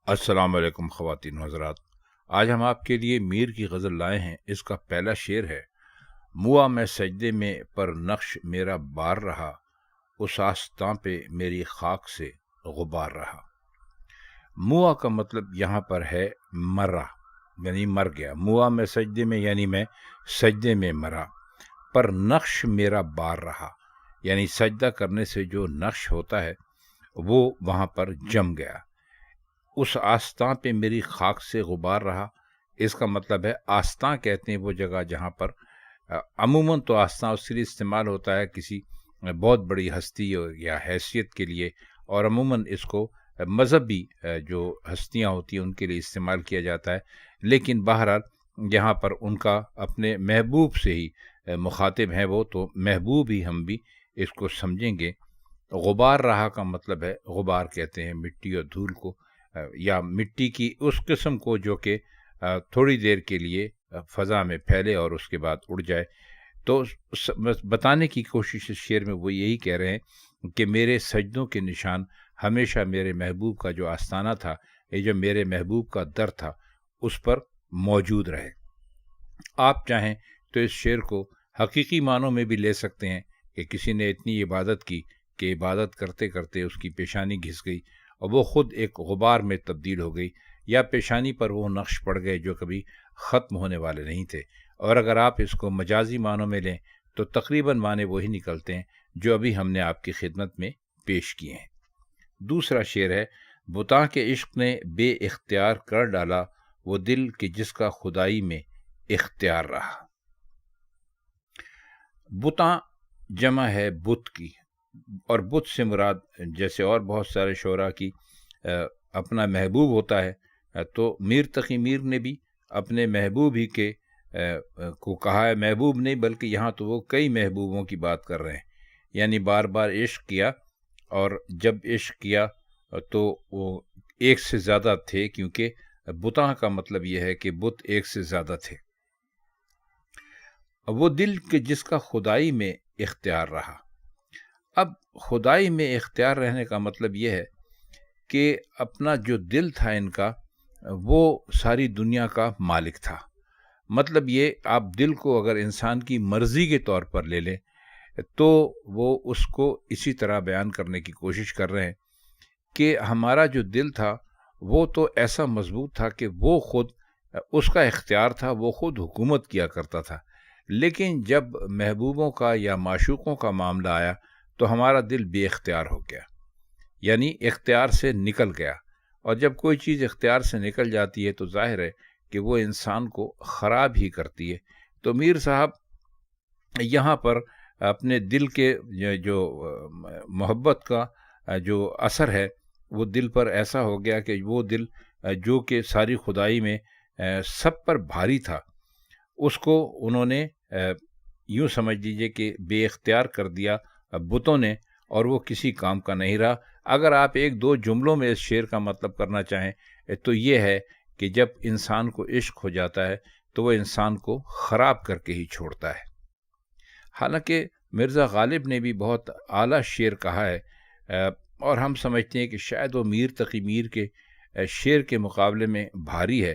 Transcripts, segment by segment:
السلام علیکم خواتین و حضرات، آج ہم آپ کے لیے میر کی غزل لائے ہیں۔ اس کا پہلا شعر ہے: موا میں سجدے میں پر نقش میرا بار رہا، اس آستاں پہ میری خاک سے غبار رہا۔ موا کا مطلب یہاں پر ہے مرا، یعنی مر گیا۔ موا میں سجدے میں یعنی میں سجدے میں مرا، پر نقش میرا بار رہا، یعنی سجدہ کرنے سے جو نقش ہوتا ہے وہ وہاں پر جم گیا۔ اس آستاں پہ میری خاک سے غبار رہا، اس کا مطلب ہے آستاں کہتے ہیں وہ جگہ جہاں پر عموماً تو آستاں اس کے لیے استعمال ہوتا ہے کسی بہت بڑی ہستی یا حیثیت کے لیے، اور عموماً اس کو مذہبی جو ہستیاں ہوتی ہیں ان کے لیے استعمال کیا جاتا ہے، لیکن بہرحال یہاں پر ان کا اپنے محبوب سے ہی مخاطب ہیں وہ، تو محبوب ہی ہم بھی اس کو سمجھیں گے۔ غبار رہا کا مطلب ہے، غبار کہتے ہیں مٹی اور دھول کو، یا مٹی کی اس قسم کو جو کہ تھوڑی دیر کے لیے فضا میں پھیلے اور اس کے بعد اڑ جائے۔ تو بتانے کی کوشش اس شعر میں وہ یہی کہہ رہے ہیں کہ میرے سجدوں کے نشان ہمیشہ میرے محبوب کا جو آستانہ تھا، یہ جو میرے محبوب کا در تھا، اس پر موجود رہے۔ آپ چاہیں تو اس شعر کو حقیقی معنوں میں بھی لے سکتے ہیں کہ کسی نے اتنی عبادت کی کہ عبادت کرتے کرتے اس کی پیشانی گھس گئی اور وہ خود ایک غبار میں تبدیل ہو گئی، یا پیشانی پر وہ نقش پڑ گئے جو کبھی ختم ہونے والے نہیں تھے۔ اور اگر آپ اس کو مجازی معنوں میں لیں تو تقریباً معنی وہی نکلتے ہیں جو ابھی ہم نے آپ کی خدمت میں پیش کیے ہیں۔ دوسرا شعر ہے: بتاں کے عشق نے بے اختیار کر ڈالا، وہ دل کہ جس کا خدائی میں اختیار رہا۔ بتاں جمع ہے بت کی، اور بت سے مراد جیسے اور بہت سارے شعراء کی اپنا محبوب ہوتا ہے، تو میر تقی میر نے بھی اپنے محبوب ہی کے کو کہا ہے محبوب نہیں، بلکہ یہاں تو وہ کئی محبوبوں کی بات کر رہے ہیں، یعنی بار بار عشق کیا، اور جب عشق کیا تو وہ ایک سے زیادہ تھے، کیونکہ بتاں کا مطلب یہ ہے کہ بت ایک سے زیادہ تھے۔ وہ دل کہ جس کا خدائی میں اختیار رہا۔ اب خدائی میں اختیار رہنے کا مطلب یہ ہے کہ اپنا جو دل تھا ان کا، وہ ساری دنیا کا مالک تھا۔ مطلب یہ، آپ دل کو اگر انسان کی مرضی کے طور پر لے لیں تو وہ اس کو اسی طرح بیان کرنے کی کوشش کر رہے ہیں کہ ہمارا جو دل تھا وہ تو ایسا مضبوط تھا کہ وہ خود، اس کا اختیار تھا، وہ خود حکومت کیا کرتا تھا، لیکن جب محبوبوں کا یا معشوقوں کا معاملہ آیا تو ہمارا دل بے اختیار ہو گیا، یعنی اختیار سے نکل گیا۔ اور جب کوئی چیز اختیار سے نکل جاتی ہے تو ظاہر ہے کہ وہ انسان کو خراب ہی کرتی ہے۔ تو میر صاحب یہاں پر اپنے دل کے جو محبت کا جو اثر ہے وہ دل پر ایسا ہو گیا کہ وہ دل جو کہ ساری خدائی میں سب پر بھاری تھا، اس کو انہوں نے یوں سمجھ لیجئے کہ بے اختیار کر دیا بتوں نے، اور وہ کسی کام کا نہیں رہا۔ اگر آپ ایک دو جملوں میں اس شعر کا مطلب کرنا چاہیں تو یہ ہے کہ جب انسان کو عشق ہو جاتا ہے تو وہ انسان کو خراب کر کے ہی چھوڑتا ہے۔ حالانکہ مرزا غالب نے بھی بہت اعلیٰ شعر کہا ہے، اور ہم سمجھتے ہیں کہ شاید وہ میر تقی میر کے شعر کے مقابلے میں بھاری ہے۔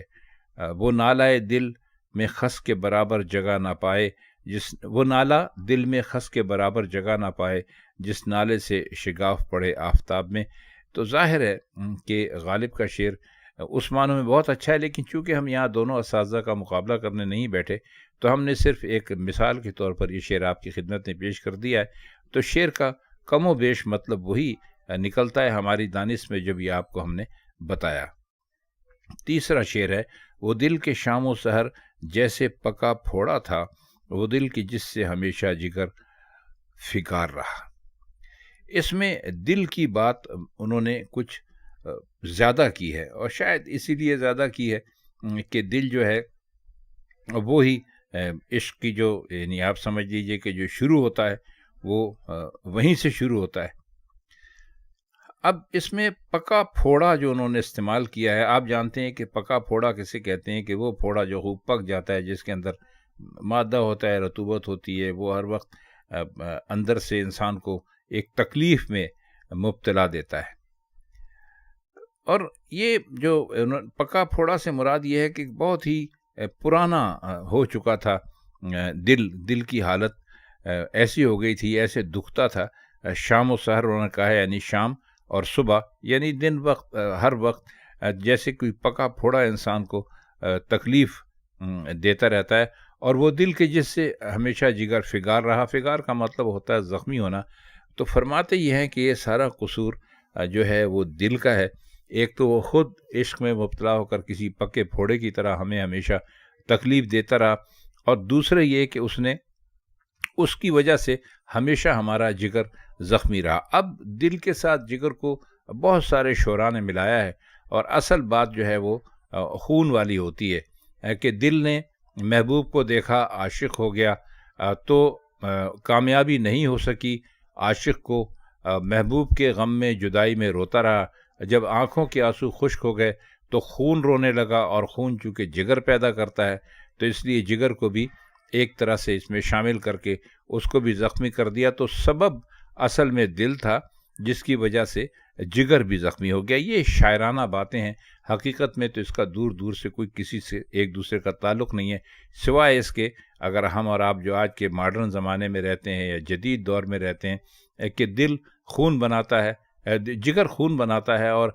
وہ نالائے دل میں خس کے برابر جگہ نہ پائے، وہ نالہ دل میں خس کے برابر جگہ نہ پائے، جس نالے سے شگاف پڑے آفتاب میں۔ تو ظاہر ہے کہ غالب کا شعر اس معنوں میں بہت اچھا ہے، لیکن چونکہ ہم یہاں دونوں اساتذہ کا مقابلہ کرنے نہیں بیٹھے تو ہم نے صرف ایک مثال کے طور پر یہ شعر آپ کی خدمت میں پیش کر دیا ہے۔ تو شعر کا کم و بیش مطلب وہی نکلتا ہے ہماری دانش میں، جب یہ آپ کو ہم نے بتایا۔ تیسرا شعر ہے: وہ دل کے شام و سحر جیسے پکا پھوڑا تھا، وہ دل کی جس سے ہمیشہ جگر فکار رہا۔ اس میں دل کی بات انہوں نے کچھ زیادہ کی ہے، اور شاید اسی لیے زیادہ کی ہے کہ دل جو ہے وہی عشق کی جو، یعنی آپ سمجھ لیجئے کہ جو شروع ہوتا ہے وہ وہیں سے شروع ہوتا ہے۔ اب اس میں پکا پھوڑا جو انہوں نے استعمال کیا ہے، آپ جانتے ہیں کہ پکا پھوڑا کسے کہتے ہیں کہ وہ پھوڑا جو خوب پک جاتا ہے، جس کے اندر مادہ ہوتا ہے، رطوبت ہوتی ہے، وہ ہر وقت اندر سے انسان کو ایک تکلیف میں مبتلا دیتا ہے۔ اور یہ جو پکا پھوڑا سے مراد یہ ہے کہ بہت ہی پرانا ہو چکا تھا دل کی حالت ایسی ہو گئی تھی، ایسے دکھتا تھا. شام و سحر انہوں نے کہا ہے، یعنی شام اور صبح، یعنی دن وقت ہر وقت جیسے کوئی پکا پھوڑا انسان کو تکلیف دیتا رہتا ہے، اور وہ دل کے جس سے ہمیشہ جگر فگار رہا. فگار کا مطلب ہوتا ہے زخمی ہونا. تو فرماتے یہ ہیں کہ یہ سارا قصور جو ہے وہ دل کا ہے. ایک تو وہ خود عشق میں مبتلا ہو کر کسی پکے پھوڑے کی طرح ہمیں ہمیشہ تکلیف دیتا رہا، اور دوسرے یہ کہ اس کی وجہ سے ہمیشہ ہمارا جگر زخمی رہا. اب دل کے ساتھ جگر کو بہت سارے شعراء نے ملایا ہے، اور اصل بات جو ہے وہ خون والی ہوتی ہے کہ دل نے محبوب کو دیکھا، عاشق ہو گیا، تو کامیابی نہیں ہو سکی. عاشق کو محبوب کے غم میں جدائی میں روتا رہا. جب آنکھوں کے آنسو خشک ہو گئے تو خون رونے لگا، اور خون چونکہ جگر پیدا کرتا ہے تو اس لیے جگر کو بھی ایک طرح سے اس میں شامل کر کے اس کو بھی زخمی کر دیا. تو سبب اصل میں دل تھا، جس کی وجہ سے جگر بھی زخمی ہو گیا. یہ شاعرانہ باتیں ہیں. حقیقت میں تو اس کا دور دور سے کوئی کسی سے ایک دوسرے کا تعلق نہیں ہے، سوائے اس کے اگر ہم اور آپ جو آج کے ماڈرن زمانے میں رہتے ہیں یا جدید دور میں رہتے ہیں کہ دل خون بناتا ہے، جگر خون بناتا ہے، اور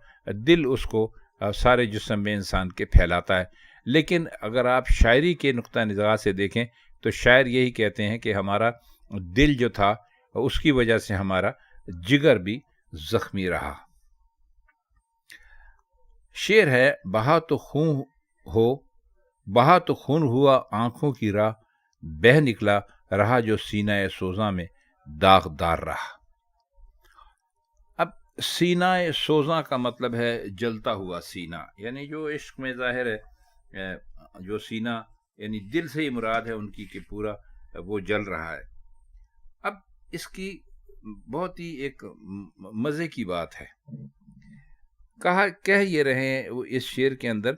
دل اس کو سارے جسم میں انسان کے پھیلاتا ہے. لیکن اگر آپ شاعری کے نقطہ نظر سے دیکھیں تو شاعر یہی کہتے ہیں کہ ہمارا دل جو تھا اس کی وجہ سے ہمارا جگر بھی زخمی رہا. شعر ہے: بہا تو خون ہوا آنکھوں کی راہ، بہہ نکلا رہا جو سینہ سوزاں میں داغدار رہا. اب سینہ سوزاں کا مطلب ہے جلتا ہوا سینہ، یعنی جو عشق میں ظاہر ہے جو سینہ یعنی دل سے ہی مراد ہے ان کی کہ پورا وہ جل رہا ہے. اب اس کی بہت ہی ایک مزے کی بات ہے. کہہ یہ رہے ہیں اس شعر کے اندر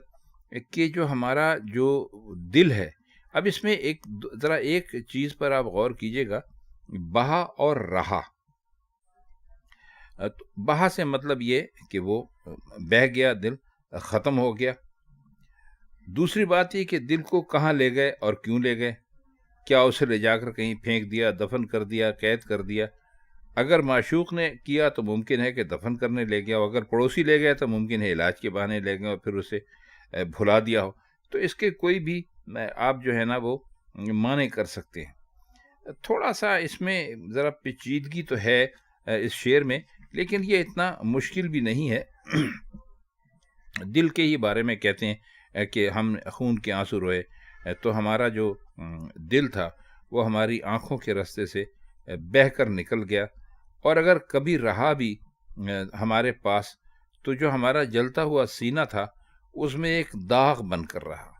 کہ جو ہمارا جو دل ہے، اب اس میں ذرا ایک چیز پر آپ غور کیجئے گا، بہا اور رہا. بہا سے مطلب یہ کہ وہ بہہ گیا، دل ختم ہو گیا. دوسری بات یہ کہ دل کو کہاں لے گئے اور کیوں لے گئے؟ کیا اسے لے جا کر کہیں پھینک دیا، دفن کر دیا، قید کر دیا؟ اگر معشوق نے کیا تو ممکن ہے کہ دفن کرنے لے گیا ہو، اگر پڑوسی لے گیا تو ممکن ہے علاج کے بہانے لے گئے اور پھر اسے بھلا دیا ہو. تو اس کے کوئی بھی آپ جو ہے نا وہ معنی کر سکتے ہیں. تھوڑا سا اس میں ذرا پیچیدگی تو ہے اس شعر میں، لیکن یہ اتنا مشکل بھی نہیں ہے. دل کے ہی بارے میں کہتے ہیں کہ ہم خون کے آنسو روئے، تو ہمارا جو دل تھا وہ ہماری آنکھوں کے راستے سے بہہ کر نکل گیا، اور اگر کبھی رہا بھی ہمارے پاس تو جو ہمارا جلتا ہوا سینہ تھا اس میں ایک داغ بن کر رہا.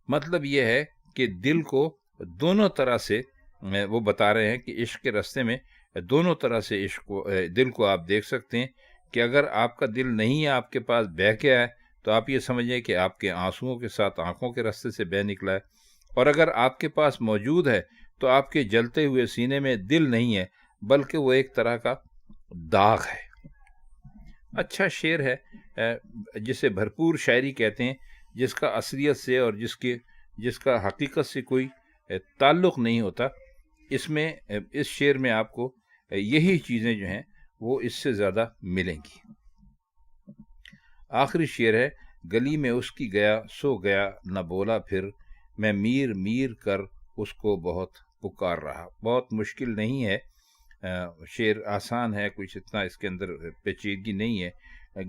مطلب یہ ہے کہ دل کو دونوں طرح سے وہ بتا رہے ہیں کہ عشق کے راستے میں دونوں طرح سے دل کو آپ دیکھ سکتے ہیں کہ اگر آپ کا دل نہیں ہے، آپ کے پاس بہہ گیا ہے، تو آپ یہ سمجھیں کہ آپ کے آنسوؤں کے ساتھ آنکھوں کے راستے سے بہہ نکلا ہے. اور اگر آپ کے پاس موجود ہے تو آپ کے جلتے ہوئے سینے میں دل نہیں ہے، بلکہ وہ ایک طرح کا داغ ہے. اچھا شعر ہے جسے بھرپور شاعری کہتے ہیں، جس کا اصلیت سے اور جس کا حقیقت سے کوئی تعلق نہیں ہوتا. اس شعر میں آپ کو یہی چیزیں جو ہیں وہ اس سے زیادہ ملیں گی. آخری شعر ہے: گلی میں اس کی گیا سو گیا نہ بولا پھر، میں میر میر کر اس کو بہت پکار رہا. بہت مشکل نہیں ہے، شعر آسان ہے، کچھ اتنا اس کے اندر پیچیدگی نہیں ہے.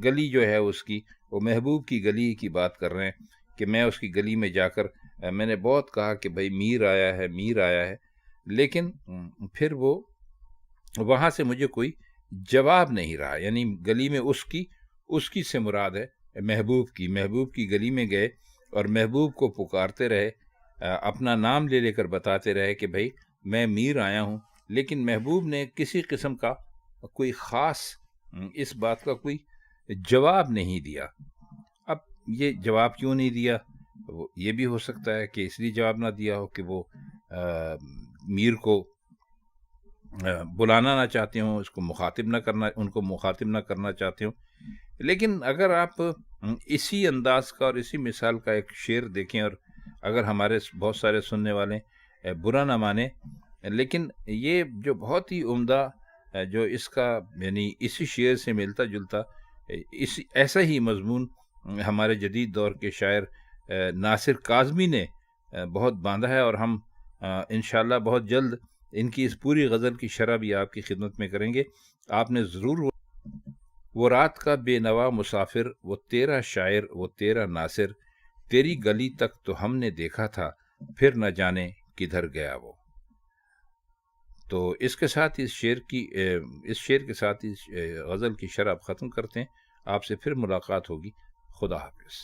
گلی جو ہے اس کی، وہ محبوب کی گلی کی بات کر رہے ہیں کہ میں اس کی گلی میں جا کر میں نے بہت کہا کہ بھائی میر آیا ہے، میر آیا ہے، لیکن پھر وہ وہاں سے مجھے کوئی جواب نہیں رہا. یعنی گلی میں اس کی سے مراد ہے محبوب کی گلی میں گئے اور محبوب کو پکارتے رہے، اپنا نام لے کر بتاتے رہے کہ بھائی میں میر آیا ہوں، لیکن محبوب نے کسی قسم کا کوئی خاص اس بات کا کوئی جواب نہیں دیا. اب یہ جواب کیوں نہیں دیا؟ یہ بھی ہو سکتا ہے کہ اس لیے جواب نہ دیا ہو کہ وہ میر کو بلانا نہ چاہتے ہوں، ان کو مخاطب نہ کرنا چاہتے ہوں. لیکن اگر آپ اسی انداز کا اور اسی مثال کا ایک شعر دیکھیں، اور اگر ہمارے بہت سارے سننے والے برا نہ مانیں، لیکن یہ جو بہت ہی عمدہ جو اس کا یعنی اسی شعر سے ملتا جلتا ایسا ہی مضمون ہمارے جدید دور کے شاعر ناصر کاظمی نے بہت باندھا ہے، اور ہم انشاءاللہ بہت جلد ان کی اس پوری غزل کی شرح بھی آپ کی خدمت میں کریں گے۔ آپ نے ضرور وہ رات کا بے نوا مسافر، وہ تیرا شاعر، وہ تیرا ناصر، تیری گلی تک تو ہم نے دیکھا تھا، پھر نہ جانے کدھر گیا وہ۔ تو اس کے ساتھ اس شعر کے ساتھ اس غزل کی شرح ختم کرتے ہیں۔ آپ سے پھر ملاقات ہوگی۔ خدا حافظ۔